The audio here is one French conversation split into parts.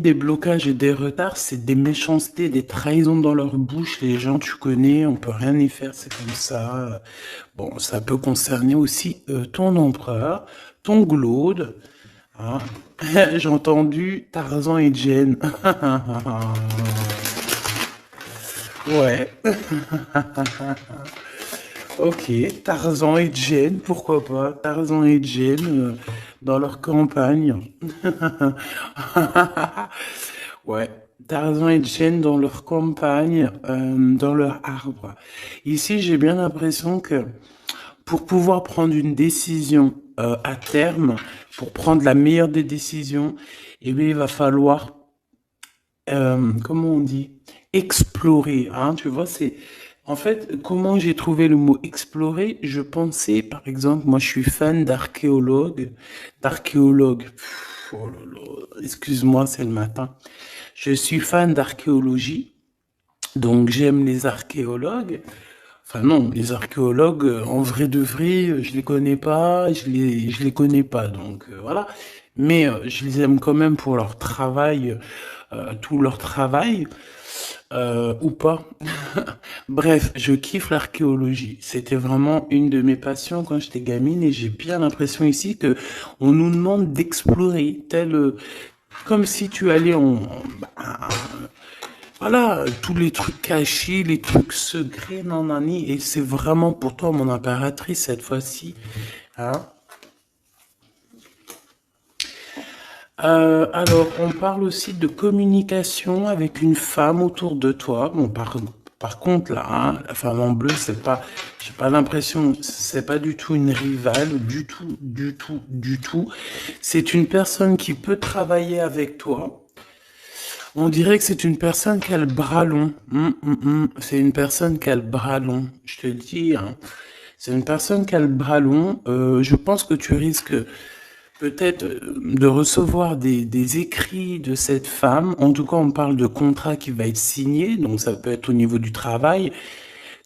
Des blocages et des retards, c'est des méchancetés, des trahisons dans leur bouche. Les gens, tu connais, on peut rien y faire, c'est comme ça. Bon, ça peut concerner aussi ton empereur, ton glaude. Hein. J'ai entendu Tarzan et Jane. Ouais, ok. Tarzan et Jane, pourquoi pas? Tarzan et Jane dans leur campagne. Ouais. Tarzan et Jane dans leur campagne, dans leur arbre. Ici, j'ai bien l'impression que pour pouvoir prendre une décision à terme, pour prendre la meilleure des décisions, eh bien, il va falloir, comment on dit, explorer. Hein, tu vois, c'est en fait comment j'ai trouvé le mot explorer. Je pensais, par exemple, moi, je suis fan d'archéologue. Oh là là, excuse-moi, c'est le matin. Je suis fan d'archéologie, donc j'aime les archéologues. Enfin non, les archéologues, en vrai de vrai, je les connais pas, je les connais pas, donc voilà. Mais je les aime quand même pour leur travail, tout leur travail, ou pas. Bref, je kiffe l'archéologie. C'était vraiment une de mes passions quand j'étais gamine et j'ai bien l'impression ici que on nous demande d'explorer, comme si tu allais voilà, tous les trucs cachés, les trucs secrets, nanani, et c'est vraiment pour toi, mon impératrice, cette fois-ci. Hein. Alors, on parle aussi de communication avec une femme autour de toi. Bon, par contre, là, hein, la femme en bleu, c'est pas, j'ai pas l'impression, c'est pas du tout une rivale, du tout, du tout, du tout. C'est une personne qui peut travailler avec toi. On dirait que c'est une personne qui a le bras long. C'est une personne qui a le bras long. Je te le dis, hein. C'est une personne qui a le bras long. Je pense que tu risques peut-être de recevoir des écrits de cette femme. En tout cas, on parle de contrat qui va être signé. Donc, ça peut être au niveau du travail.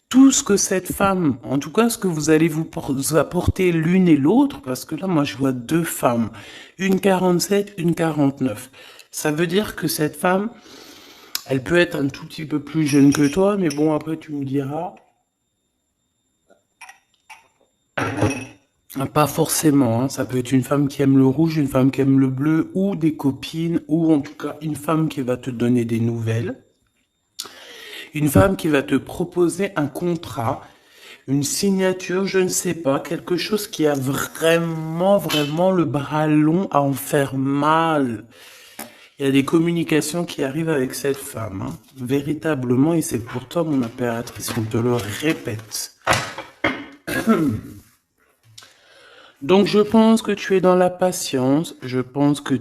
Tout ce que cette femme, en tout cas, ce que vous allez vous apporter l'une et l'autre, parce que là, moi, je vois deux femmes. Une 47, une 49. Ça veut dire que cette femme, elle peut être un tout petit peu plus jeune que toi, mais bon, après, tu me diras. Pas forcément, hein. Ça peut être une femme qui aime le rouge, une femme qui aime le bleu, ou des copines, ou en tout cas une femme qui va te donner des nouvelles. Une femme qui va te proposer un contrat, une signature, je ne sais pas, quelque chose qui a vraiment, vraiment le bras long à en faire mal. Il y a des communications qui arrivent avec cette femme, hein, véritablement, et c'est pour toi, mon impératrice, on te le répète. Donc je pense que tu es dans la patience, je pense que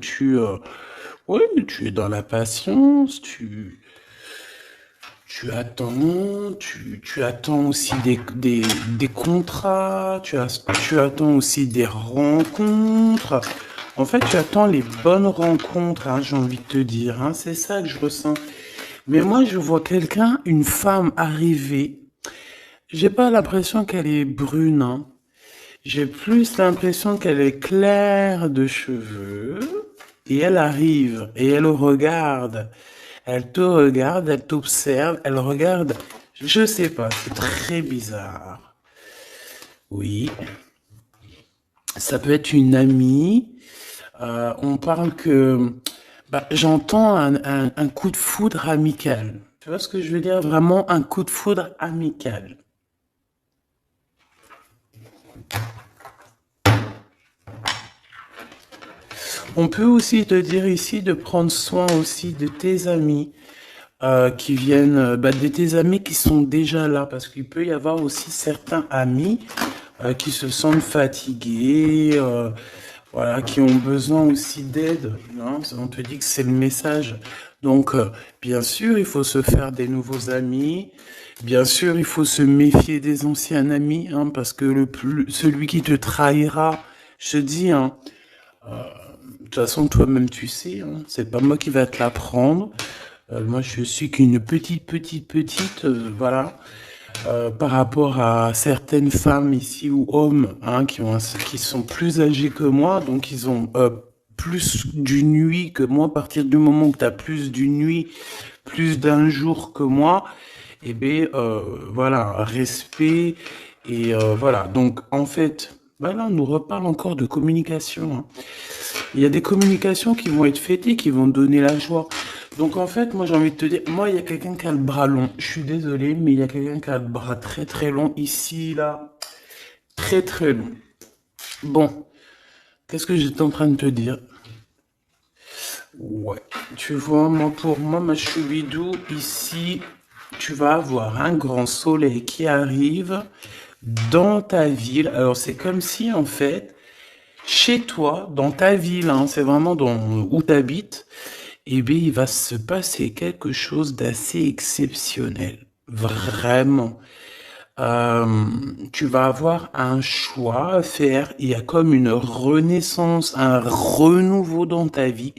oui, tu es dans la patience, tu attends aussi des contrats, tu attends aussi des rencontres. En fait, tu attends les bonnes rencontres, hein, j'ai envie de te dire, hein, c'est ça que je ressens. Mais moi, je vois quelqu'un, une femme arriver. J'ai pas l'impression qu'elle est brune, hein. J'ai plus l'impression qu'elle est claire de cheveux et elle arrive et elle regarde. Elle te regarde, elle t'observe, elle regarde. Je sais pas, c'est très bizarre. Oui, ça peut être une amie. On parle que bah, j'entends un coup de foudre amical. Tu vois ce que je veux dire? Vraiment un coup de foudre amical. On peut aussi te dire ici de prendre soin aussi de tes amis qui viennent, bah, de tes amis qui sont déjà là, parce qu'il peut y avoir aussi certains amis qui se sentent fatigués, voilà, qui ont besoin aussi d'aide. Hein. On te dit que c'est le message. Donc, bien sûr, il faut se faire des nouveaux amis. Bien sûr, il faut se méfier des anciens amis, hein, parce que celui qui te trahira, je te dis, hein, de toute façon, toi-même, tu sais, hein, c'est pas moi qui va te l'apprendre. Moi, je suis qu'une petite, voilà, par rapport à certaines femmes ici ou hommes, hein, qui sont plus âgés que moi, donc ils ont plus d'une nuit que moi, à partir du moment où tu as plus d'une nuit, plus d'un jour que moi, eh bien, voilà, respect, et voilà. Donc, en fait, bah là, on nous reparle encore de communication, hein. Il y a des communications qui vont être faites et qui vont donner la joie. Donc, en fait, moi, j'ai envie de te dire, moi, il y a quelqu'un qui a le bras long. Je suis désolé, mais il y a quelqu'un qui a le bras très, très long ici, là. Très, très long. Bon, qu'est-ce que j'étais en train de te dire? Ouais, tu vois, moi, pour moi, ma choubidou, ici, tu vas avoir un grand soleil qui arrive dans ta ville. Alors, c'est comme si, en fait, chez toi, dans ta ville, hein, c'est vraiment dans où tu habites, eh bien, il va se passer quelque chose d'assez exceptionnel. Vraiment. Euh, Tu vas avoir un choix à faire. Il y a comme une renaissance, un renouveau dans ta vie.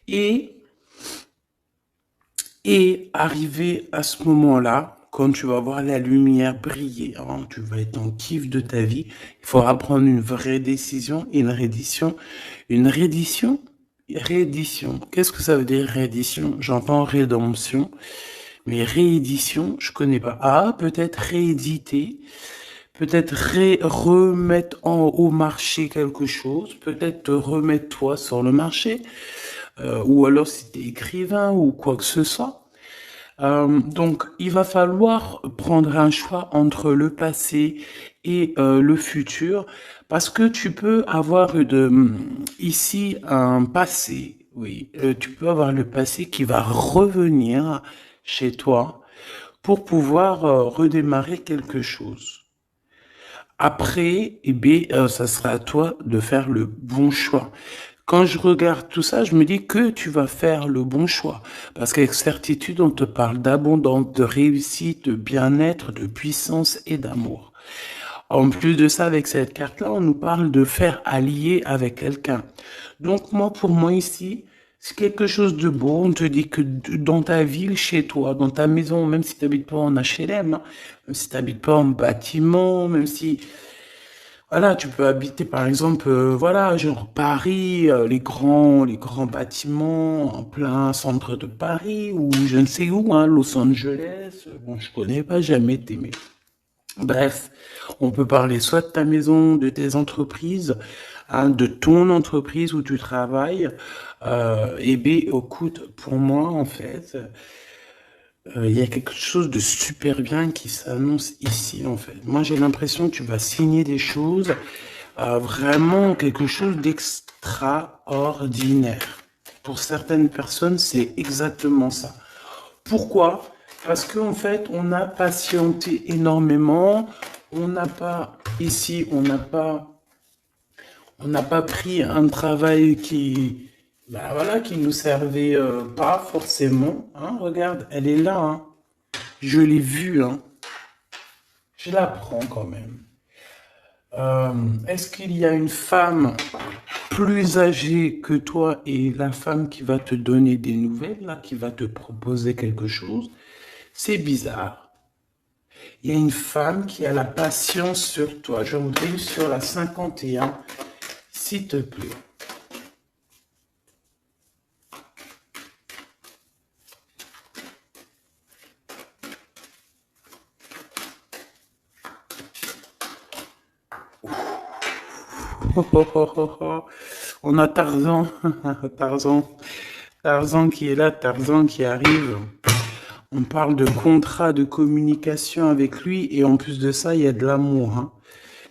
Et, et arrivé à ce moment-là, quand tu vas voir la lumière briller, hein, tu vas être en kiff de ta vie, il faudra prendre une vraie décision, une reddition. Une reddition? Réédition. Qu'est-ce que ça veut dire réédition? J'entends rédemption, mais réédition, je connais pas. Ah, peut-être rééditer, peut-être remettre au marché quelque chose, peut-être te remettre toi sur le marché, ou alors si t'es écrivain ou quoi que ce soit. Donc, il va falloir prendre un choix entre le passé et le futur, parce que tu peux avoir ici un passé, oui, tu peux avoir le passé qui va revenir chez toi pour pouvoir redémarrer quelque chose. Après, eh bien, ça sera à toi de faire le bon choix. Quand je regarde tout ça, je me dis que tu vas faire le bon choix. Parce qu'avec certitude, on te parle d'abondance, de réussite, de bien-être, de puissance et d'amour. En plus de ça, avec cette carte-là, on nous parle de faire allier avec quelqu'un. Donc moi, pour moi ici, c'est quelque chose de beau. On te dit que dans ta ville, chez toi, dans ta maison, même si tu n'habites pas en HLM, hein, même si tu n'habites pas en bâtiment, même si voilà, tu peux habiter par exemple, voilà, genre Paris, les grands bâtiments en plein centre de Paris ou je ne sais où, hein, Los Angeles. Bon, je connais pas, jamais été, mais bref, on peut parler soit de ta maison, de tes entreprises, hein, de ton entreprise où tu travailles. Et bien, écoute, pour moi, en fait, il y a quelque chose de super bien qui s'annonce ici, en fait. Moi, j'ai l'impression que tu vas signer des choses, vraiment quelque chose d'extraordinaire. Pour certaines personnes, c'est exactement ça. Pourquoi? Parce qu'en fait, on a patienté énormément. On n'a pas, ici, on n'a pas pris un travail qui, bah voilà, qui nous servait pas forcément. Hein, regarde, elle est là, hein. Je l'ai vue, hein. Je la prends quand même. Est-ce qu'il y a une femme plus âgée que toi et la femme qui va te donner des nouvelles, là, qui va te proposer quelque chose? C'est bizarre. Il y a une femme qui a la patience sur toi. Je voudrais sur la 51, s'il te plaît. On a Tarzan, Tarzan, Tarzan qui est là, Tarzan qui arrive. On parle de contrat de communication avec lui et en plus de ça, il y a de l'amour, hein.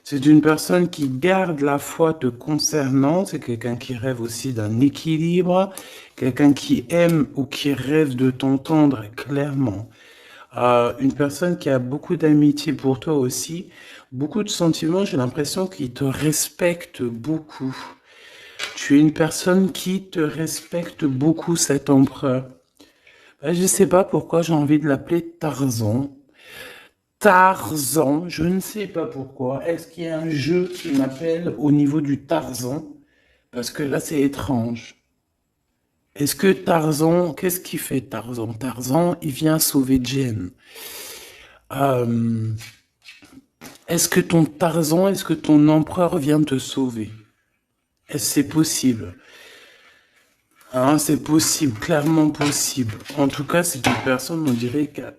C'est une personne qui garde la foi te concernant, c'est quelqu'un qui rêve aussi d'un équilibre, quelqu'un qui aime ou qui rêve de t'entendre clairement. Une personne qui a beaucoup d'amitié pour toi aussi, beaucoup de sentiments, j'ai l'impression qu'il te respecte beaucoup. Tu es une personne qui te respecte beaucoup, cet empereur. Je sais pas pourquoi j'ai envie de l'appeler Tarzan. Tarzan, je ne sais pas pourquoi. Est-ce qu'il y a un jeu qui m'appelle au niveau du Tarzan? Parce que là, c'est étrange. Est-ce que Tarzan, qu'est-ce qu'il fait Tarzan? Tarzan, il vient sauver Jen. Euh, Est-ce que ton Tarzan, est-ce que ton empereur vient te sauver? Est-ce que c'est possible? Hein, c'est possible, clairement possible. En tout cas, c'est une personne, on dirait qu'elle...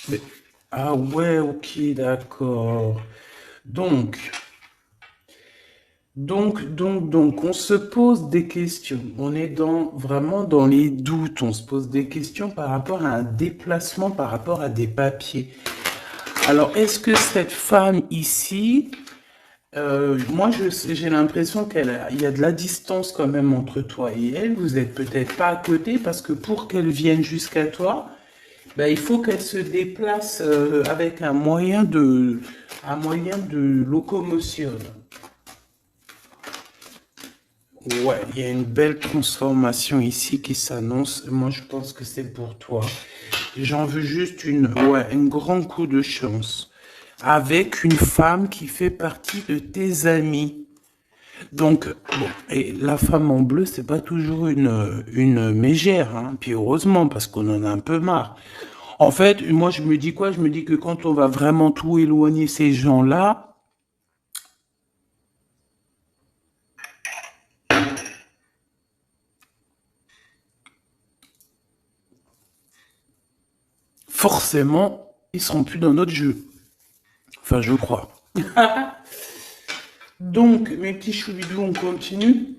mais- Ah ouais, ok, d'accord. Donc, donc, on se pose des questions. On est vraiment dans les doutes. On se pose des questions par rapport à un déplacement, par rapport à des papiers. Alors, est-ce que cette femme ici, moi, j'ai l'impression il y a de la distance quand même entre toi et elle. Vous êtes peut-être pas à côté parce que pour qu'elle vienne jusqu'à toi, ben, il faut qu'elle se déplace avec un moyen de locomotion. Ouais, il y a une belle transformation ici qui s'annonce. Moi, je pense que c'est pour toi. J'en veux juste un grand coup de chance. Avec une femme qui fait partie de tes amis. Donc, bon, et la femme en bleu, c'est pas toujours une mégère, hein. Puis heureusement, parce qu'on en a un peu marre. En fait, moi, je me dis quoi? Je me dis que quand on va vraiment tout éloigner ces gens-là, forcément, ils seront plus dans notre jeu. Enfin, je crois. Donc, mes petits choubidous, on continue.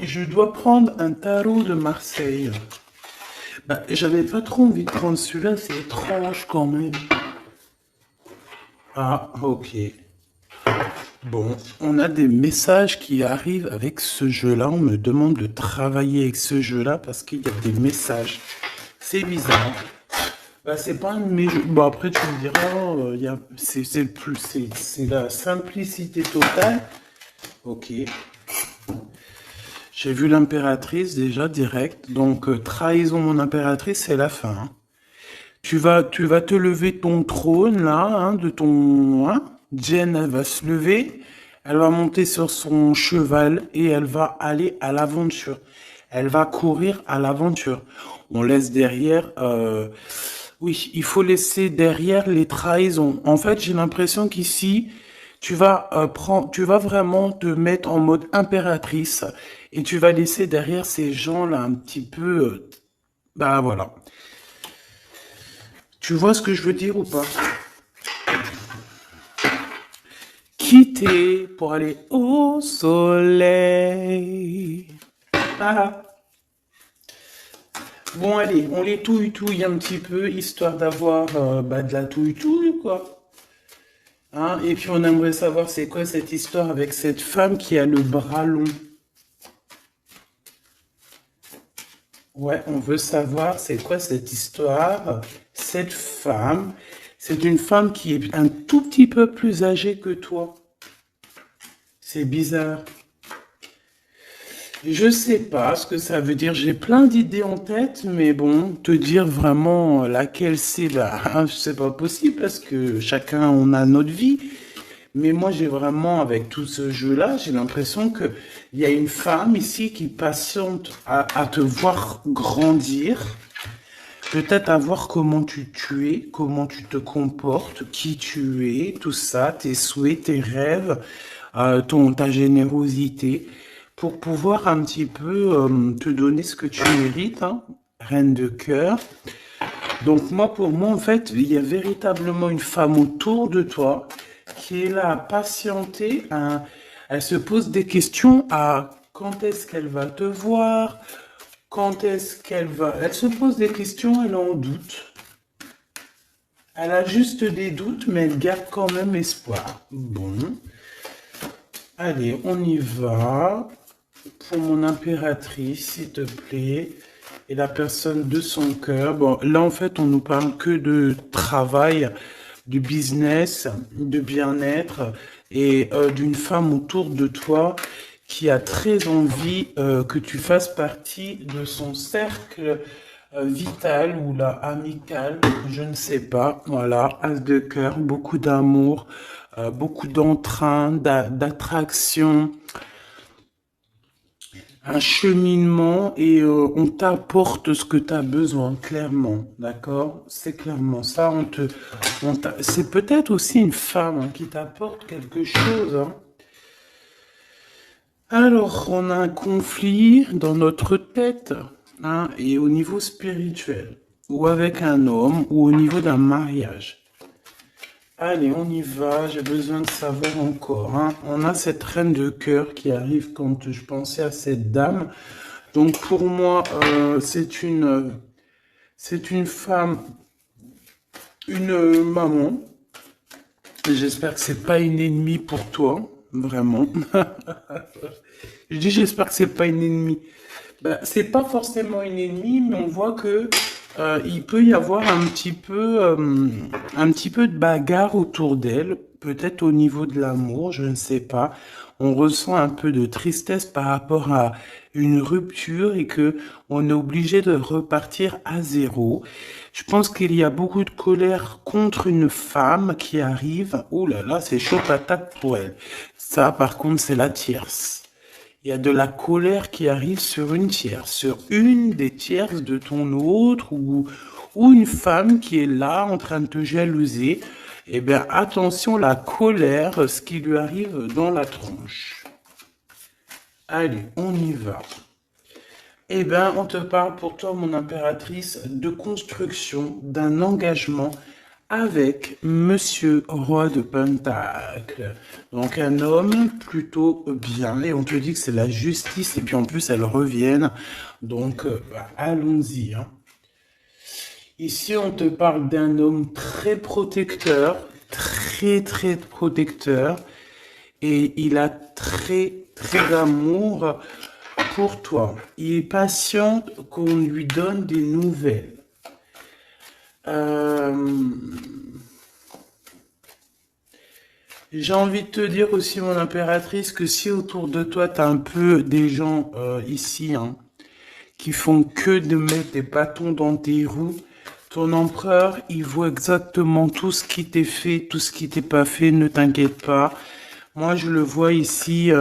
Je dois prendre un tarot de Marseille. Bah, j'avais pas trop envie de prendre celui-là, c'est étrange quand même. Ah, ok. Bon, on a des messages qui arrivent avec ce jeu-là. On me demande de travailler avec ce jeu-là parce qu'il y a des messages. C'est bizarre. Bah, c'est pas un de mes jeux. Bon, après, tu me diras, c'est le plus, c'est la simplicité totale. Ok. J'ai vu l'impératrice déjà direct. Donc, trahison mon impératrice, c'est la fin, hein. Tu vas te lever ton trône là, hein, de ton, hein. Jen, elle va se lever, elle va monter sur son cheval et elle va aller à l'aventure. Elle va courir à l'aventure. On laisse derrière, oui, il faut laisser derrière les trahisons. En fait, j'ai l'impression qu'ici, tu vas vraiment te mettre en mode impératrice et tu vas laisser derrière ces gens là un petit peu, bah voilà. Tu vois ce que je veux dire ou pas? Quitter pour aller au soleil. Ah. Bon, allez, on les touille-touille un petit peu, histoire d'avoir de la touille-touille, quoi. Hein, et puis on aimerait savoir c'est quoi cette histoire avec cette femme qui a le bras long. Ouais, on veut savoir c'est quoi cette histoire. Cette femme, c'est une femme qui est un tout petit peu plus âgée que toi. C'est bizarre. Je sais pas ce que ça veut dire. J'ai plein d'idées en tête, mais bon, te dire vraiment laquelle c'est là, hein, c'est pas possible parce que chacun on a notre vie. Mais moi, j'ai vraiment, avec tout ce jeu-là, j'ai l'impression que il y a une femme ici qui patiente à te voir grandir, peut-être à voir comment tu es, comment tu te comportes, qui tu es, tout ça, tes souhaits, tes rêves, ta générosité, pour pouvoir un petit peu te donner ce que tu mérites, hein, reine de cœur. Donc moi, pour moi, en fait, il y a véritablement une femme autour de toi qui est là à patienter. Elle se pose des questions à quand est-ce qu'elle va te voir, quand est-ce qu'elle va... Elle se pose des questions, elle en doute. Elle a juste des doutes, mais elle garde quand même espoir. Bon, allez, on y va. Pour mon impératrice, s'il te plaît. Et la personne de son cœur. Bon, là, en fait, on nous parle que de travail, du business, de bien-être et d'une femme autour de toi qui a très envie que tu fasses partie de son cercle vital ou là amical, je ne sais pas. Voilà, as de cœur, beaucoup d'amour, beaucoup d'entrain, d'attraction, un cheminement et on t'apporte ce que tu as besoin, clairement, d'accord? C'est clairement ça. C'est peut-être aussi une femme hein, qui t'apporte quelque chose, hein. Alors, on a un conflit dans notre tête, hein, et au niveau spirituel, ou avec un homme, ou au niveau d'un mariage. Allez, on y va, j'ai besoin de savoir encore, hein. On a cette reine de cœur qui arrive quand je pensais à cette dame. Donc pour moi, c'est une femme, une maman. J'espère que c'est pas une ennemie pour toi, vraiment. Je dis j'espère que c'est pas une ennemie. Ben, c'est pas forcément une ennemie, mais on voit que il peut y avoir un petit peu de bagarre autour d'elle, peut-être au niveau de l'amour, je ne sais pas. On ressent un peu de tristesse par rapport à une rupture et que on est obligé de repartir à zéro. Je pense qu'il y a beaucoup de colère contre une femme qui arrive. Ouh là là, c'est chaud patate pour elle. Ça, par contre, c'est la tierce. Il y a de la colère qui arrive sur une tierce, sur une des tierces de ton autre ou une femme qui est là en train de te jalouser. Eh bien, attention, la colère, ce qui lui arrive dans la tronche. Allez, on y va. Eh bien, on te parle pour toi, mon impératrice, de construction, d'un engagement avec Monsieur Roi de Pentacle. Donc un homme plutôt bien, et on te dit que c'est la justice, et puis en plus elles reviennent. Donc bah, allons-y, hein. Ici, on te parle d'un homme très protecteur, très protecteur, et il a très d'amour pour toi. Il est patient qu'on lui donne des nouvelles. Euh, J'ai envie de te dire aussi, mon impératrice, que si autour de toi, tu as un peu des gens ici, hein, qui font que de mettre des bâtons dans tes roues, ton empereur, il voit exactement tout ce qui t'est fait, tout ce qui t'est pas fait, ne t'inquiète pas. Moi, je le vois ici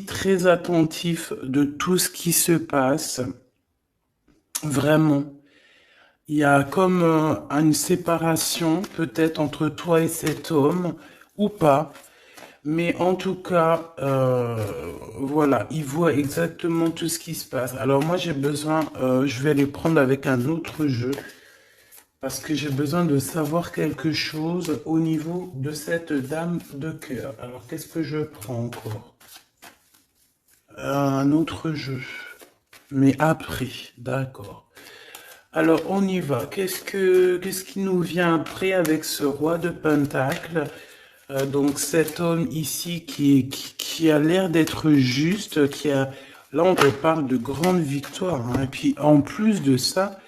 très attentif de tout ce qui se passe. Vraiment. Il y a comme une séparation peut-être entre toi et cet homme, ou pas. Mais en tout cas, voilà, il voit exactement tout ce qui se passe. Alors moi, j'ai besoin, je vais aller prendre avec un autre jeu, parce que j'ai besoin de savoir quelque chose au niveau de cette dame de cœur. Alors, qu'est-ce que je prends encore? Un autre jeu. Mais après, d'accord. Alors, on y va. Qu'est-ce qui nous vient après avec ce roi de Pentacle? Donc, cet homme ici qui a l'air d'être juste, là, on te parle de grande victoire, hein. Et puis, en plus de ça,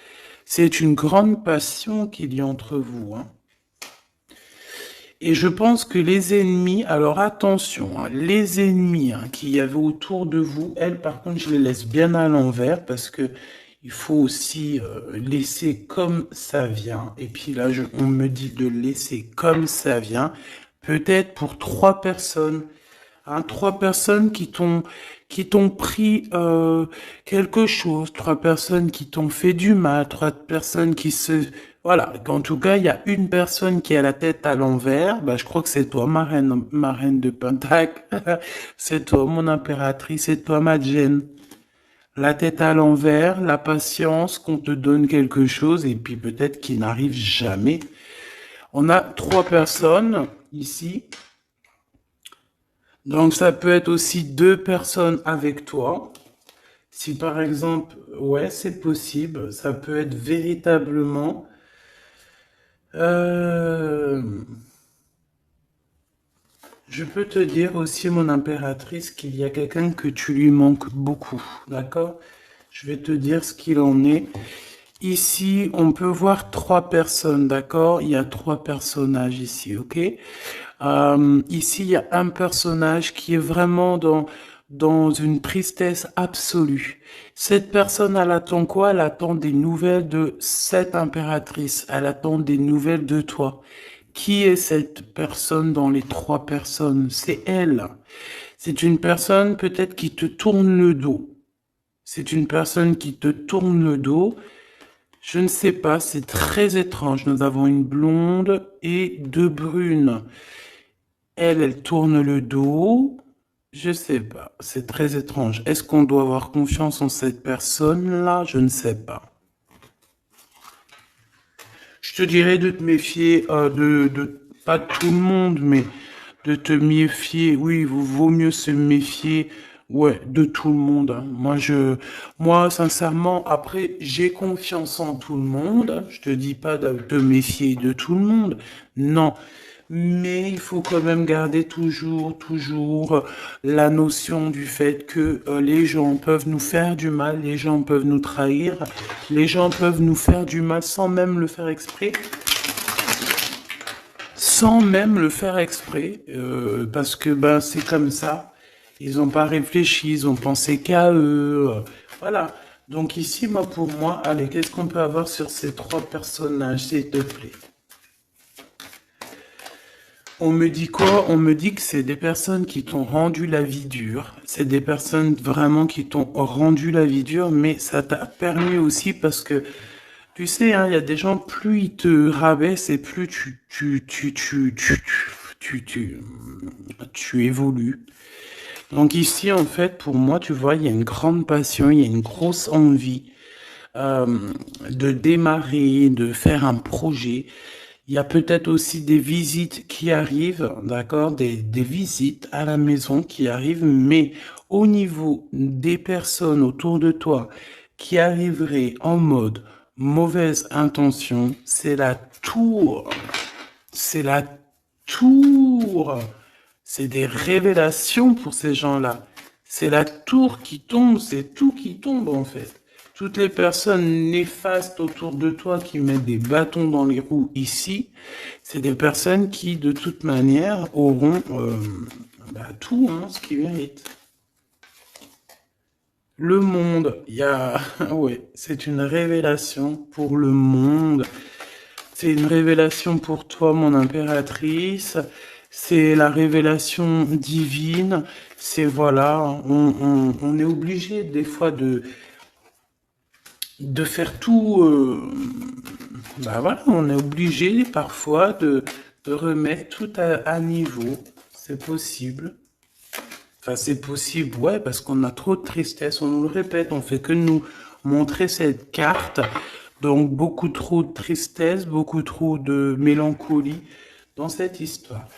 c'est une grande passion qu'il y a entre vous, hein. Et je pense que les ennemis, alors attention, hein, les ennemis qu'il y avait autour de vous, elles, par contre, je les laisse bien à l'envers parce que il faut aussi laisser comme ça vient. Et puis là, on me dit de laisser comme ça vient. Peut-être pour trois personnes, hein, trois personnes qui t'ont pris quelque chose, trois personnes qui t'ont fait du mal, trois personnes qui se voilà. En tout cas, il y a une personne qui a la tête à l'envers. Bah, je crois que c'est toi, ma reine de Pentacle. C'est toi, mon impératrice. C'est toi, ma Jane. La tête à l'envers, la patience qu'on te donne quelque chose et puis peut-être qu'il n'arrive jamais. On a trois personnes ici. Donc ça peut être aussi deux personnes avec toi. Si par exemple, ouais, c'est possible, ça peut être véritablement... Euh, je peux te dire aussi, mon impératrice, qu'il y a quelqu'un que tu lui manques beaucoup, d'accord? Je vais te dire ce qu'il en est. Ici, on peut voir trois personnes, d'accord? Il y a trois personnages ici, ok? Ici, il y a un personnage qui est vraiment dans une tristesse absolue. Cette personne, elle attend quoi? Elle attend des nouvelles de cette impératrice. Elle attend des nouvelles de toi. Qui est cette personne dans les trois personnes? C'est elle. C'est une personne peut-être qui te tourne le dos. C'est une personne qui te tourne le dos. Je ne sais pas, c'est très étrange. Nous avons une blonde et deux brunes. Elle tourne le dos. Je sais pas, c'est très étrange. Est-ce qu'on doit avoir confiance en cette personne-là? Je ne sais pas. Je te dirais de te méfier pas de tout le monde, mais de te méfier. Oui, il vaut mieux se méfier, ouais, de tout le monde, hein. Moi, sincèrement, après, j'ai confiance en tout le monde. Je te dis pas de te méfier de tout le monde. Non. Mais il faut quand même garder toujours la notion du fait que les gens peuvent nous faire du mal, les gens peuvent nous trahir, les gens peuvent nous faire du mal sans même le faire exprès, parce que ben c'est comme ça. Ils n'ont pas réfléchi, ils ont pensé qu'à eux. Voilà. Donc ici, pour moi, allez, qu'est-ce qu'on peut avoir sur ces trois personnages, s'il te plaît? On me dit quoi? On me dit que c'est des personnes qui t'ont rendu la vie dure. C'est des personnes vraiment qui t'ont rendu la vie dure, mais ça t'a permis aussi parce que, tu sais, hein, il y a des gens, plus ils te rabaissent et plus tu évolues. Donc ici, en fait, pour moi, tu vois, il y a une grande passion, il y a une grosse envie euh, de démarrer, de faire un projet. Il y a peut-être aussi des visites qui arrivent, d'accord, des visites à la maison qui arrivent, mais au niveau des personnes autour de toi qui arriveraient en mode mauvaise intention, c'est la tour. C'est la tour. C'est des révélations pour ces gens-là. C'est la tour qui tombe, c'est tout qui tombe en fait. Toutes les personnes néfastes autour de toi qui mettent des bâtons dans les roues ici, c'est des personnes qui de toute manière auront tout, hein, ce qu'ils méritent. Le monde, il y a... ouais, c'est une révélation pour le monde. C'est une révélation pour toi, mon impératrice. C'est la révélation divine. C'est voilà, on est obligé des fois de faire tout. Bah voilà, on est obligé parfois de remettre tout à niveau. C'est possible. Enfin, c'est possible, ouais, parce qu'on a trop de tristesse, on nous le répète, on fait que nous montrer cette carte. Donc, beaucoup trop de tristesse, beaucoup trop de mélancolie dans cette histoire.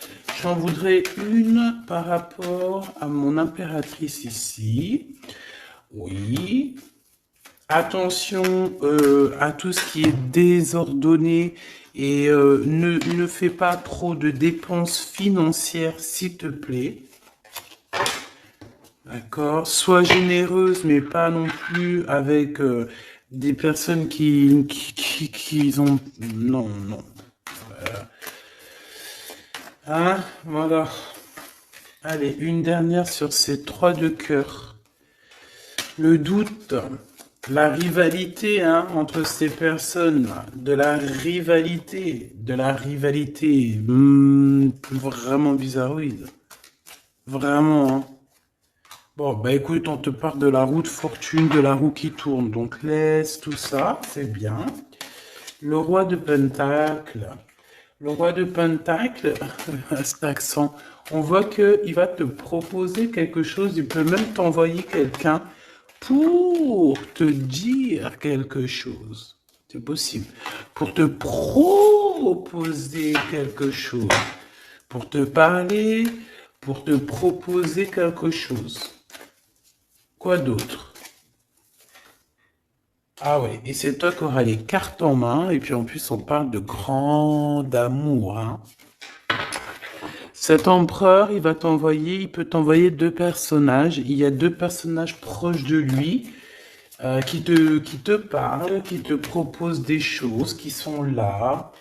J'en voudrais une par rapport à mon impératrice ici. Oui. Attention à tout ce qui est désordonné et ne fais pas trop de dépenses financières, s'il te plaît. D'accord. Sois généreuse, mais pas non plus avec des personnes qui ont... Non, non. Hein? Voilà. Allez, une dernière sur ces trois de cœur. Le doute, la rivalité hein, entre ces personnes, de la rivalité vraiment bizarroïde. Vraiment, hein. Bon, bah écoute, on te parle de la roue de fortune, de la roue qui tourne. Donc laisse tout ça, c'est bien. Le roi de Pentacle. Le roi de Pentacle, à cet accent, on voit qu'il va te proposer quelque chose. Il peut même t'envoyer quelqu'un pour te dire quelque chose. C'est possible. Pour te proposer quelque chose. Pour te parler, pour te proposer quelque chose. Quoi d'autre? Ah ouais, et c'est toi qui auras les cartes en main, et puis en plus on parle de grand amour, hein. Cet empereur, il peut t'envoyer deux personnages. Il y a deux personnages proches de lui qui te parlent, qui te proposent des choses, qui sont là.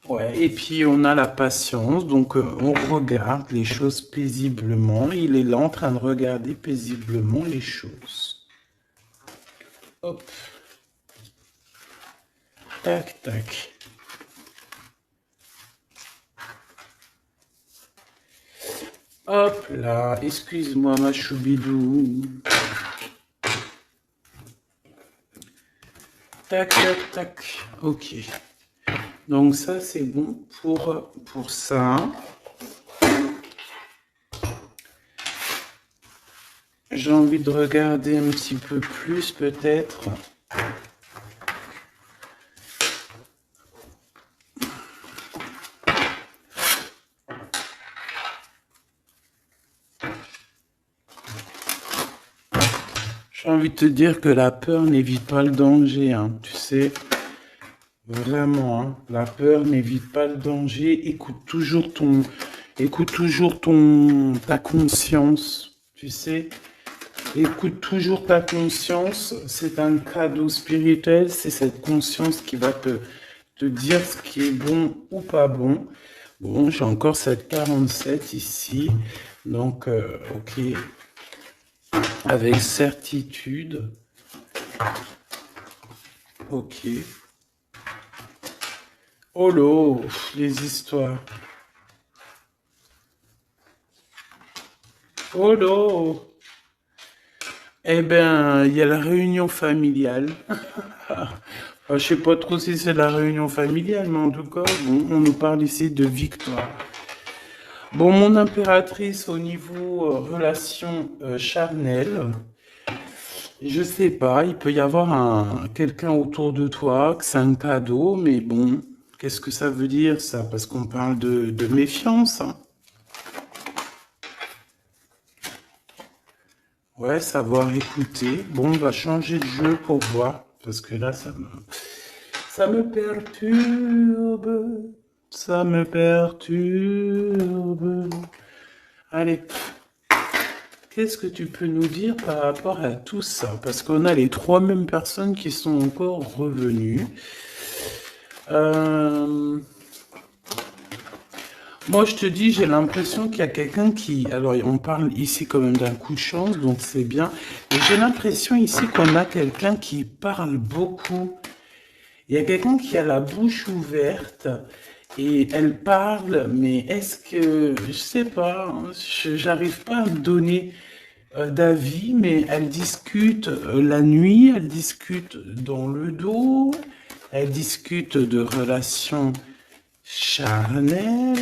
Ouais, et puis on a la patience, donc on regarde les choses paisiblement. Il est là en train de regarder paisiblement les choses. Hop. Tac, tac. Hop là, excuse-moi ma choubidou. Tac, tac, tac. Ok. Donc ça, c'est bon pour ça. J'ai envie de regarder un petit peu plus peut-être. J'ai envie de te dire que la peur n'évite pas le danger, hein, tu sais. Vraiment, hein, la peur n'évite pas le danger. Écoute toujours ta conscience, tu sais. Écoute toujours ta conscience. C'est un cadeau spirituel. C'est cette conscience qui va te dire ce qui est bon ou pas bon. Bon, j'ai encore cette 47 ici. Donc, ok. Avec certitude. Ok. Oh là, les histoires. Oh là. Eh ben, il y a la réunion familiale. Je sais pas trop si c'est la réunion familiale, mais en tout cas, bon, on nous parle ici de victoire. Bon, mon impératrice, au niveau relation charnelle, je sais pas, il peut y avoir quelqu'un autour de toi, que c'est un cadeau, mais bon, qu'est-ce que ça veut dire ça? Parce qu'on parle de méfiance, hein. Ouais, savoir écouter. Bon, on va changer de jeu pour voir, parce que là, ça me perturbe, ça me perturbe. Allez, qu'est-ce que tu peux nous dire par rapport à tout ça? Parce qu'on a les trois mêmes personnes qui sont encore revenues. Moi, je te dis, j'ai l'impression qu'il y a quelqu'un qui... Alors, on parle ici quand même d'un coup de chance, donc c'est bien. Et j'ai l'impression ici qu'on a quelqu'un qui parle beaucoup. Il y a quelqu'un qui a la bouche ouverte et elle parle, mais est-ce que... Je sais pas, hein, j'arrive pas à me donner d'avis, mais elle discute la nuit, elle discute dans le dos, elle discute de relations charnel.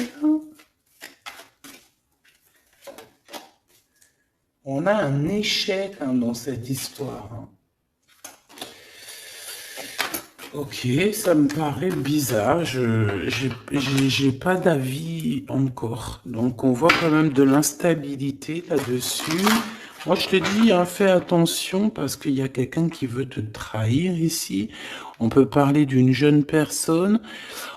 On a un échec hein, dans cette histoire. Hein. Ok, ça me paraît bizarre. J'ai pas d'avis encore. Donc on voit quand même de l'instabilité là-dessus. Moi je te dis, hein, fais attention parce qu'il y a quelqu'un qui veut te trahir ici. On peut parler d'une jeune personne.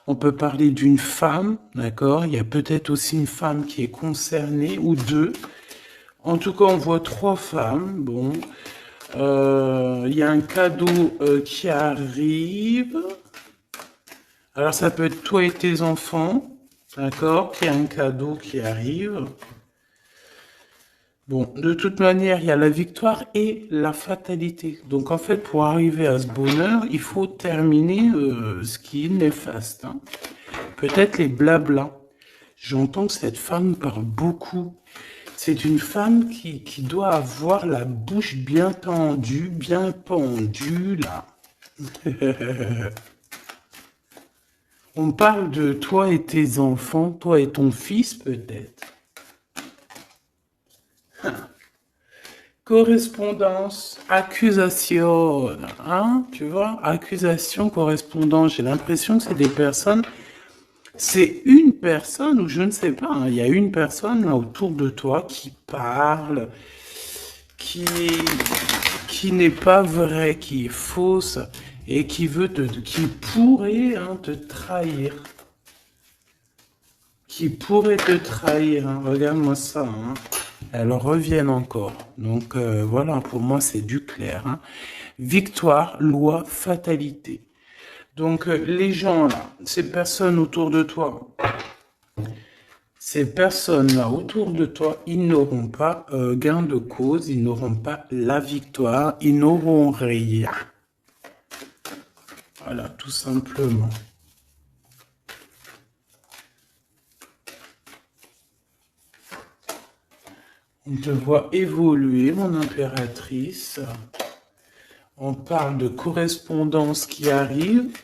On peut parler d'une femme, d'accord? Il y a peut-être aussi une femme qui est concernée, ou deux. En tout cas, on voit trois femmes. Bon, il y a un cadeau qui arrive. Alors, ça peut être toi et tes enfants, d'accord? Il y a un cadeau qui arrive. Bon, de toute manière, il y a la victoire et la fatalité. Donc, en fait, pour arriver à ce bonheur, il faut terminer ce qui est néfaste. Hein. Peut-être les blablas. J'entends que cette femme parle beaucoup. C'est une femme qui doit avoir la bouche bien tendue, bien pendue, là. On parle de toi et tes enfants, toi et ton fils, peut-être. Correspondance, accusation, hein, tu vois, accusation, correspondance. J'ai l'impression que c'est des personnes, c'est une personne, ou je ne sais pas, hein, il y a une personne là autour de toi qui parle, qui, qui n'est pas vraie, qui est fausse, et qui qui pourrait hein, te trahir. Qui pourrait te trahir, hein. Regarde-moi ça, hein. Elles reviennent encore. Donc voilà, pour moi c'est du clair. Hein. Victoire, loi, fatalité. Donc les gens là, ces personnes autour de toi, ces personnes-là autour de toi, ils n'auront pas gain de cause, ils n'auront pas la victoire, ils n'auront rien. Voilà, tout simplement. On te voit évoluer, mon impératrice. On parle de correspondance qui arrive,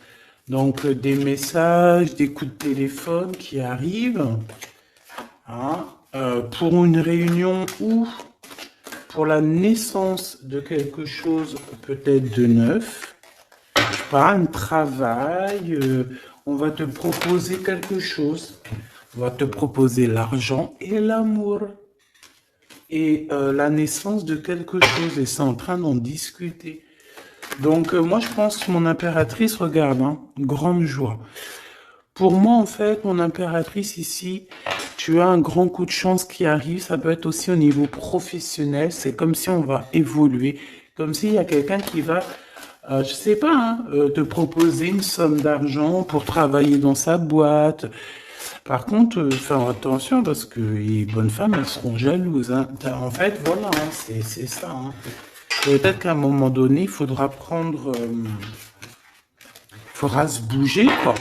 donc des messages, des coups de téléphone qui arrivent. Hein, pour une réunion où pour la naissance de quelque chose peut-être de neuf, pas un travail, on va te proposer quelque chose, on va te proposer l'argent et l'amour et la naissance de quelque chose et c'est en train d'en discuter. Donc moi je pense que mon impératrice, regarde, hein, grande joie. Pour moi en fait, mon impératrice ici, tu as un grand coup de chance qui arrive, ça peut être aussi au niveau professionnel, c'est comme si on va évoluer, comme s'il y a quelqu'un qui va, je sais pas, hein, te proposer une somme d'argent pour travailler dans sa boîte. Par contre, faire attention parce que les bonnes femmes, elles seront jalouses. Hein. En fait, voilà, hein, c'est ça. Hein. Peut-être qu'à un moment donné, il faudra prendre, il faudra se bouger, quoi.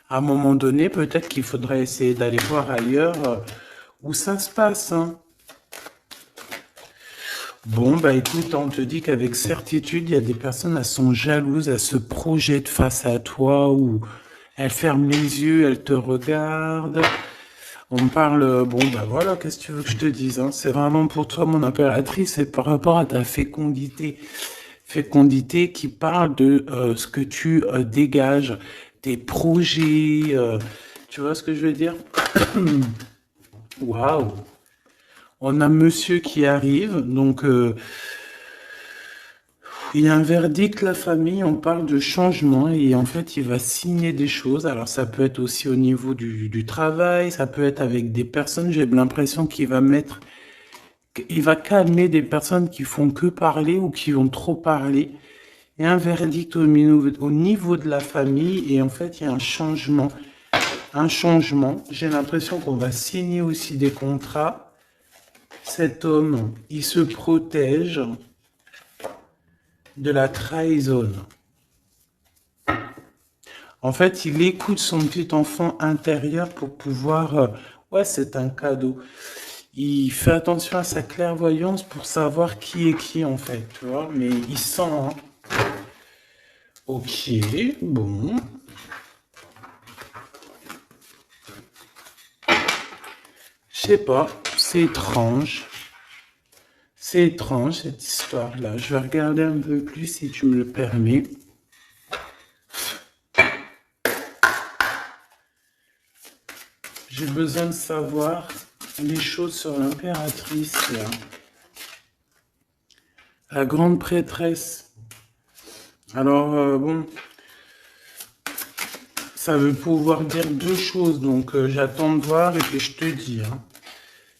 À un moment donné, peut-être qu'il faudrait essayer d'aller voir ailleurs où ça se passe. Hein. Bon, bah écoute, on te dit qu'avec certitude, il y a des personnes, elles sont jalouses, elles se projettent face à toi ou elles ferment les yeux, elles te regardent. On me parle, bon, bah voilà, qu'est-ce que tu veux que je te dise, hein? C'est vraiment pour toi, mon impératrice, c'est par rapport à ta fécondité. Fécondité qui parle de ce que tu dégages, tes projets, tu vois ce que je veux dire? Waouh! On a monsieur qui arrive, donc il y a un verdict, la famille, on parle de changement et en fait il va signer des choses. Alors ça peut être aussi au niveau du travail, ça peut être avec des personnes, j'ai l'impression qu'il va mettre, il va calmer des personnes qui font que parler ou qui vont trop parler. Il y a un verdict au niveau de la famille et en fait il y a un changement. Un changement, j'ai l'impression qu'on va signer aussi des contrats. Cet homme, il se protège de la trahison. En fait, il écoute son petit enfant intérieur pour pouvoir... ouais, c'est un cadeau. Il fait attention à sa clairvoyance pour savoir qui est qui, en fait, tu vois. Mais il sent... Hein. Ok, bon. Je sais pas, c'est étrange. C'est étrange, cette histoire-là. Je vais regarder un peu plus, si tu me le permets. J'ai besoin de savoir les choses sur l'impératrice, là. La grande prêtresse. Alors, bon, ça veut pouvoir dire deux choses, donc j'attends de voir et puis je te dis. Hein.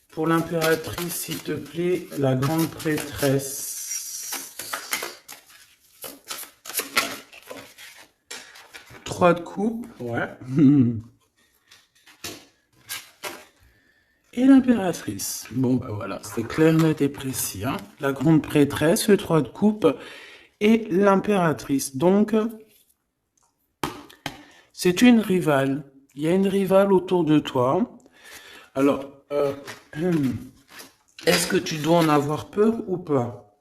Pour l'impératrice, s'il te plaît, la grande prêtresse. 3 de coupe, ouais. Et l'impératrice. Bon, bah voilà, c'est clair, net et précis. Hein. La grande prêtresse, le 3 de coupe et l'impératrice. Donc, c'est une rivale. Il y a une rivale autour de toi. Alors, est-ce que tu dois en avoir peur ou pas?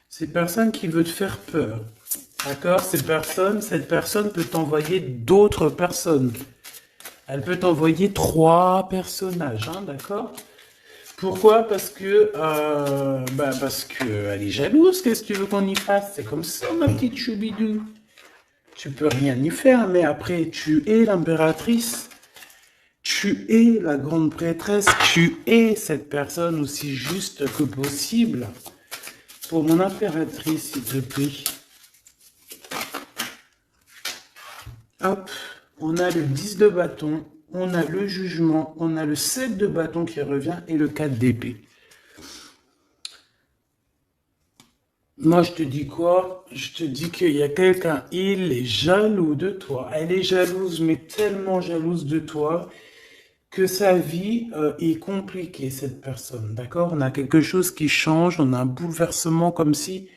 C'est personne qui veut te faire peur. D'accord? Cette personne peut t'envoyer d'autres personnes. Elle peut t'envoyer 3 personnages, hein, d'accord? Pourquoi? Parce que elle est jalouse. Qu'est-ce que tu veux qu'on y fasse? C'est comme ça, ma petite choubidou. Tu peux rien y faire, mais après, tu es l'impératrice. Tu es la grande prêtresse. Tu es cette personne aussi juste que possible. Pour mon impératrice, s'il te plaît. Hop, on a le 10 de bâton, on a le jugement, on a le 7 de bâton qui revient et le 4 d'épée. Moi, je te dis quoi? Je te dis qu'il y a quelqu'un, il est jaloux de toi. Elle est jalouse, mais tellement jalouse de toi que sa vie est compliquée, cette personne. D'accord? On a quelque chose qui change, on a un bouleversement comme si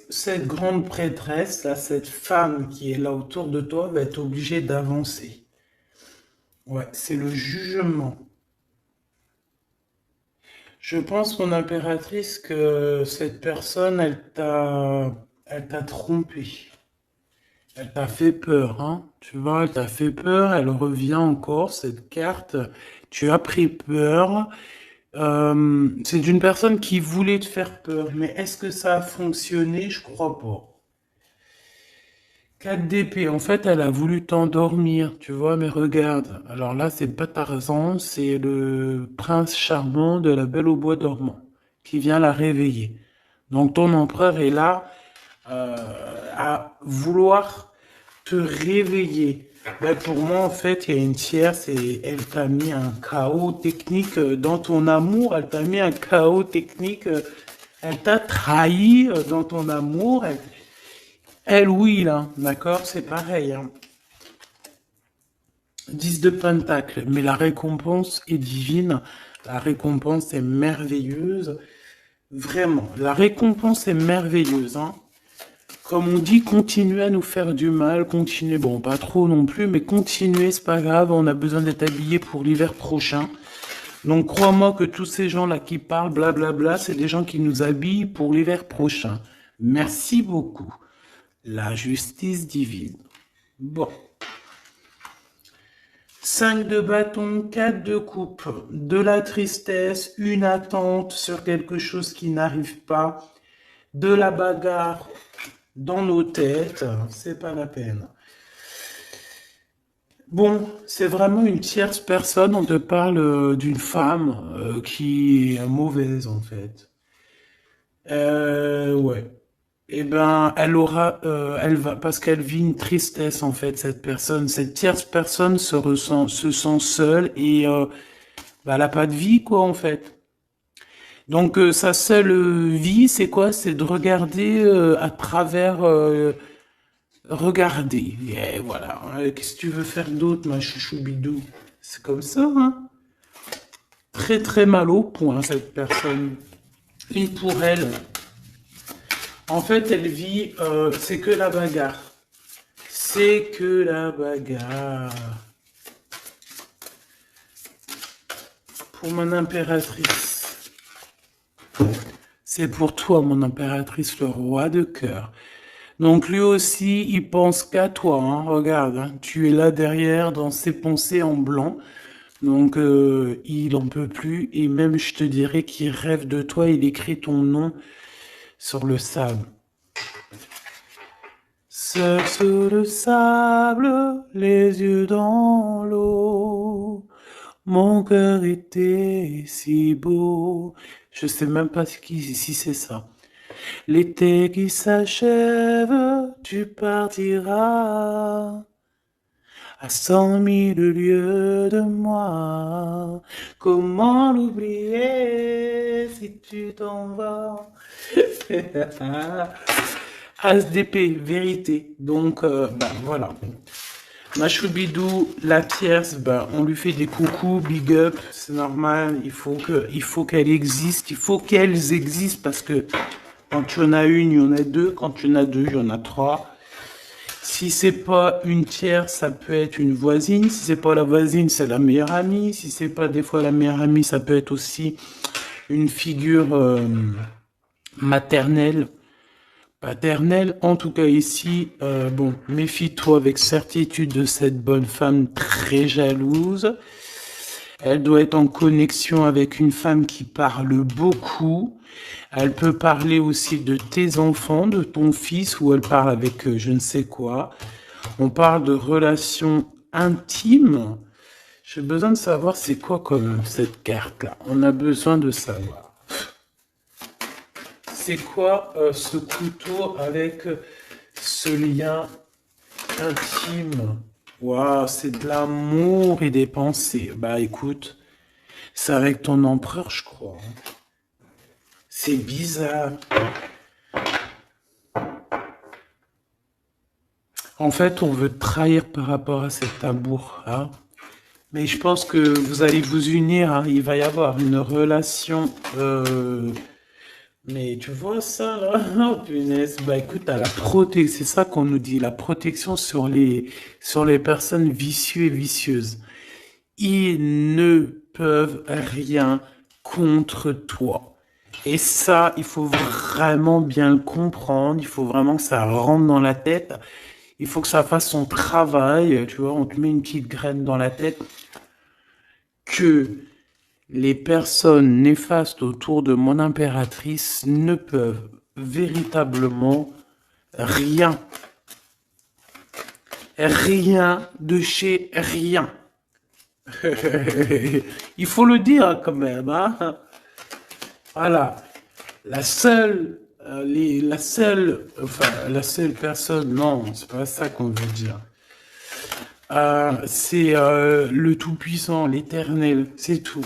cette grande prêtresse, là, cette femme qui est là autour de toi, va être obligée d'avancer. Ouais, c'est le jugement. Je pense, mon impératrice, que cette personne, elle t'a trompé. Elle t'a fait peur, hein. Tu vois, elle t'a fait peur, elle revient encore, cette carte. Tu as pris peur, C'est d'une personne qui voulait te faire peur, mais est-ce que ça a fonctionné? Je crois pas. 4 d'épée, en fait, elle a voulu t'endormir, tu vois, mais regarde. Alors là, c'est pas Tarzan, c'est le prince charmant de la Belle au bois dormant qui vient la réveiller. Donc ton empereur est là euh, à vouloir te réveiller. Ben, pour moi, en fait, il y a une tierce et elle t'a mis un chaos technique dans ton amour. Elle t'a mis un chaos technique. Elle t'a trahi dans ton amour. Elle, oui, là, d'accord, c'est pareil. Hein. 10 de pentacle, mais la récompense est divine. La récompense est merveilleuse. Vraiment, la récompense est merveilleuse. Hein. Comme on dit, continuez à nous faire du mal, continuez, bon, pas trop non plus, mais continuez, c'est pas grave, on a besoin d'être habillés pour l'hiver prochain. Donc crois-moi que tous ces gens-là qui parlent blablabla, c'est des gens qui nous habillent pour l'hiver prochain. Merci beaucoup. La justice divine. Bon. 5 de bâton, 4 de coupe, de la tristesse, une attente sur quelque chose qui n'arrive pas, de la bagarre dans nos têtes, c'est pas la peine. Bon, c'est vraiment une tierce personne, on te parle d'une femme qui est mauvaise en fait. Ouais. Eh ben, elle va, parce qu'elle vit une tristesse en fait, cette personne. Cette tierce personne se sent seule et bah, elle a pas de vie quoi en fait. Donc sa seule vie, c'est quoi? C'est de regarder à travers, regarder. Et voilà. Qu'est-ce que tu veux faire d'autre, ma chouchou bidou? C'est comme ça, hein? Très très mal au point cette personne. Une pour elle. En fait, elle vit, c'est que la bagarre. C'est que la bagarre. Pour mon impératrice. C'est pour toi, mon impératrice, le roi de cœur. Donc lui aussi, il pense qu'à toi. Hein. Regarde, hein, tu es là derrière dans ses pensées en blanc. Donc il en peut plus. Et même, je te dirais qu'il rêve de toi. Il écrit ton nom sur le sable. Seul sur le sable, les yeux dans l'eau. Mon cœur était si beau. Je sais même pas si c'est ça. L'été qui s'achève, tu partiras à 100 000 lieues de moi. Comment l'oublier si tu t'en vas? As d'épée, vérité. Donc, bah, voilà. Machoubidou, la tierce, bah, on lui fait des coucous, big up, c'est normal. Il faut qu'elle existe, il faut qu'elles existent parce que quand tu en as une, il y en a deux. Quand tu en as deux, il y en a trois. Si c'est pas une tierce, ça peut être une voisine. Si c'est pas la voisine, c'est la meilleure amie. Si c'est pas des fois la meilleure amie, ça peut être aussi une figure maternelle, paternelle. En tout cas ici, bon, méfie-toi avec certitude de cette bonne femme très jalouse. Elle doit être en connexion avec une femme qui parle beaucoup. Elle peut parler aussi de tes enfants, de ton fils, ou elle parle avec je ne sais quoi. On parle de relations intimes. J'ai besoin de savoir c'est quoi comme cette carte-là. On a besoin de savoir. C'est quoi ce couteau avec ce lien intime? Waouh, c'est de l'amour et des pensées. Bah écoute, c'est avec ton empereur, je crois. Hein. C'est bizarre. En fait, on veut te trahir par rapport à cet amour. Hein. Mais je pense que vous allez vous unir. Hein. Il va y avoir une relation. Mais tu vois ça là? Oh punaise. Bah écoute, t'as la protection. C'est ça qu'on nous dit. La protection sur les personnes vicieuses et vicieuses. Ils ne peuvent rien contre toi. Et ça, il faut vraiment bien le comprendre. Il faut vraiment que ça rentre dans la tête. Il faut que ça fasse son travail. Tu vois, on te met une petite graine dans la tête que Les personnes néfastes autour de mon impératrice ne peuvent véritablement rien. Rien de chez rien. Il faut le dire quand même, hein. Voilà. La seule personne, non, c'est pas ça qu'on veut dire. C'est le Tout-Puissant, l'Éternel, c'est tout.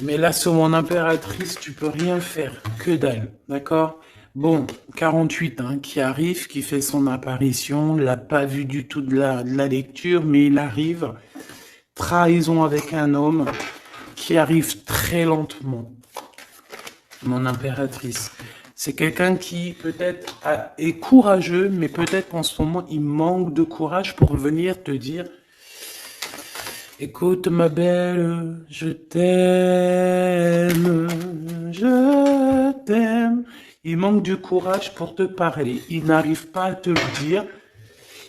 Mais là, sur mon impératrice, tu peux rien faire, que dalle, d'accord? Bon, 48, hein, qui arrive, qui fait son apparition, l'a pas vu du tout de la lecture, mais il arrive. Trahison avec un homme qui arrive très lentement. Mon impératrice. C'est quelqu'un qui peut-être est courageux, mais peut-être qu'en ce moment, il manque de courage pour venir te dire écoute ma belle, je t'aime, je t'aime. Il manque du courage pour te parler. Il n'arrive pas à te le dire.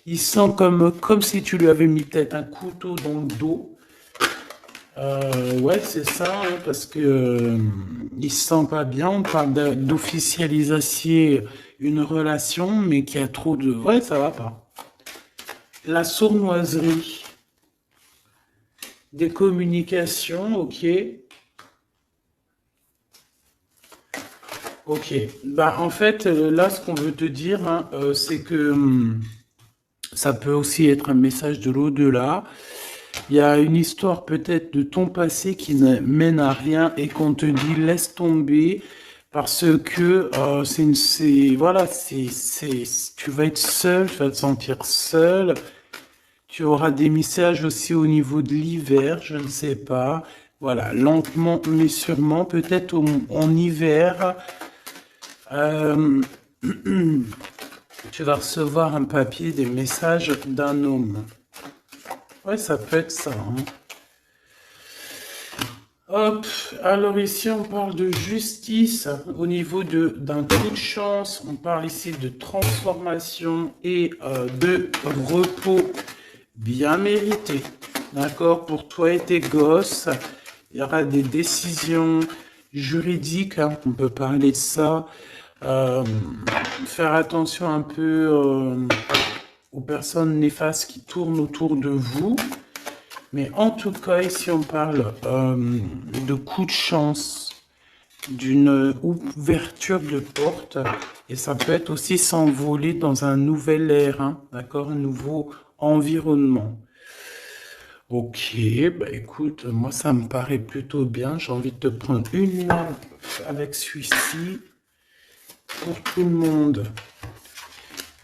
Il sent comme si tu lui avais mis peut-être un couteau dans le dos. Ouais, c'est ça, hein, parce que il se sent pas bien. On parle d'officialiser une relation, mais qui a trop de... Ouais, ça va pas. La sournoiserie. Des communications, ok. Ok. Bah, en fait, là, ce qu'on veut te dire, hein, c'est que ça peut aussi être un message de l'au-delà. Il y a une histoire peut-être de ton passé qui ne mène à rien et qu'on te dit laisse tomber parce que voilà, tu vas être seul, tu vas te sentir seul. Tu auras des messages aussi au niveau de l'hiver, je ne sais pas. Voilà, lentement mais sûrement, peut-être en hiver, euh, tu vas recevoir un papier, des messages d'un homme. Ouais, ça peut être ça, hein. Hop, alors ici on parle de justice au niveau d'un coup de chance, on parle ici de transformation et de repos bien mérité, d'accord, pour toi et tes gosses. Il y aura des décisions juridiques, hein, on peut parler de ça. Faire attention un peu aux personnes néfastes qui tournent autour de vous. Mais en tout cas, ici, on parle de coup de chance, d'une ouverture de porte. Et ça peut être aussi s'envoler dans un nouvel air, hein, d'accord, un nouveau environnement. Ok, bah écoute, moi ça me paraît plutôt bien. J'ai envie de te prendre une lampe avec celui-ci pour tout le monde.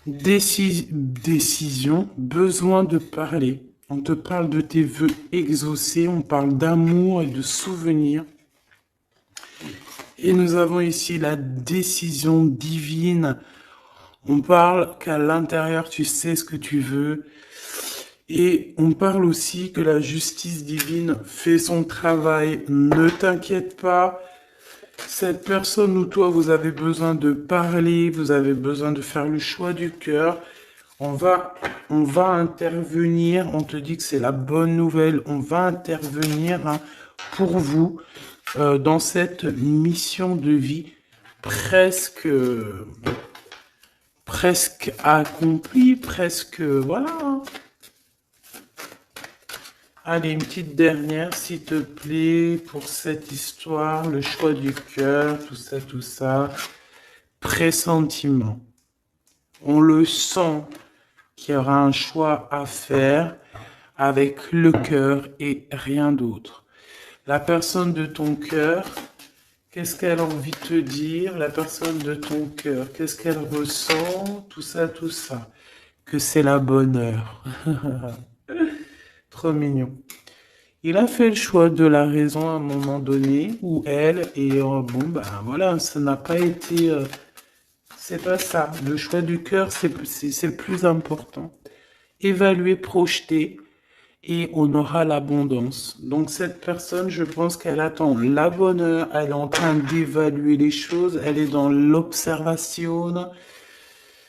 Décision, besoin de parler. On te parle de tes vœux exaucés, on parle d'amour et de souvenirs. Et nous avons ici la décision divine. On parle qu'à l'intérieur, tu sais ce que tu veux. Et on parle aussi que la justice divine fait son travail. Ne t'inquiète pas. Cette personne ou toi, vous avez besoin de parler, vous avez besoin de faire le choix du cœur. On va intervenir, on te dit que c'est la bonne nouvelle, on va intervenir, hein, pour vous dans cette mission de vie presque accomplie, presque, voilà, hein. Allez, une petite dernière, s'il te plaît, pour cette histoire, le choix du cœur, tout ça. Pressentiment. On le sent qu'il y aura un choix à faire avec le cœur et rien d'autre. La personne de ton cœur, qu'est-ce qu'elle a envie de te dire? La personne de ton cœur, qu'est-ce qu'elle ressent? Tout ça. Que c'est la bonne heure. Trop mignon. Il a fait le choix de la raison à un moment donné, ou elle, et bon, ben voilà, ça n'a pas été... c'est pas ça. Le choix du cœur, c'est le plus important. Évaluer, projeter, et on aura l'abondance. Donc cette personne, je pense qu'elle attend la bonne heure, elle est en train d'évaluer les choses, elle est dans l'observation,